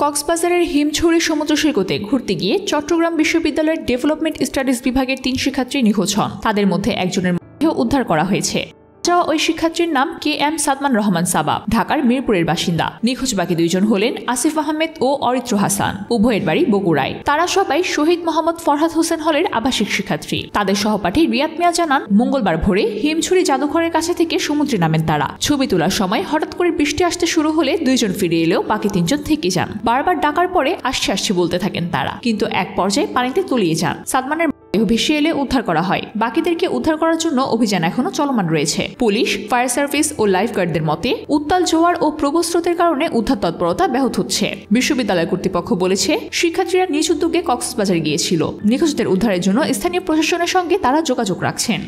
কক্সবাজারের হিমছড়ি সমুদ্র সৈকতে ঘুরতে গিয়ে চট্টগ্রাম বিশ্ববিদ্যালয়ের ডেভেলপমেন্ট স্টাডিজ বিভাগের ৩ শিক্ষার্থী নিখোঁজ হন। তাদের মধ্যে একজনের মৃতদেহ উদ্ধার করা হয়েছে। ওই শিক্ষার্থীর নাম KM সাদমান রহমান সাবাব, ঢাকার মিরপুরের বাসিন্দা। নিখোঁজ বাকি 2 জন হলেন আসিফ আহমেদ ও অরিত্র হাসান, উভয়ের বাড়ি বগুড়ায়। তারা সবাই শহীদ মোহাম্মদ ফরহাদ হোসেন হলের আবাসিক শিক্ষার্থী। তাদের সহপাঠী রিয়াদ মিয়া জানান, মঙ্গলবার ভোরে হিমছড়ি জাদুঘরের কাছে থেকে সমুদ্রে নামেন তারা। ছবি তোলার সময় হঠাৎ করে বৃষ্টি আসতে শুরু হলে 2 জন ফিরে এলেও বাকি 3 জন থেকে যান। বারবার ডাকার পরে আসছে বলতে থাকেন তারা, কিন্তু এক পর্যায়ে পানিতে তলিয়ে যান। সাদমানের দেহ ভেসে এলে উদ্ধার করা হয়। বাকিদেরকে উদ্ধার করার জন্য অভিযান এখনো চলমান রয়েছে। পুলিশ, ফায়ার সার্ভিস ও লাইফগার্ডদের মতে উত্তাল জোয়ার ও প্রবল স্রোতের কারণে উদ্ধার তৎপরতা ব্যাহত হচ্ছে। বিশ্ববিদ্যালয় কর্তৃপক্ষ বলেছে, শিক্ষার্থীরা নিজ উদ্যোগে কক্সবাজার গিয়েছিল। নিখোঁজদের উদ্ধারের জন্য স্থানীয় প্রশাসনের সঙ্গে তারা যোগাযোগ রাখছেন।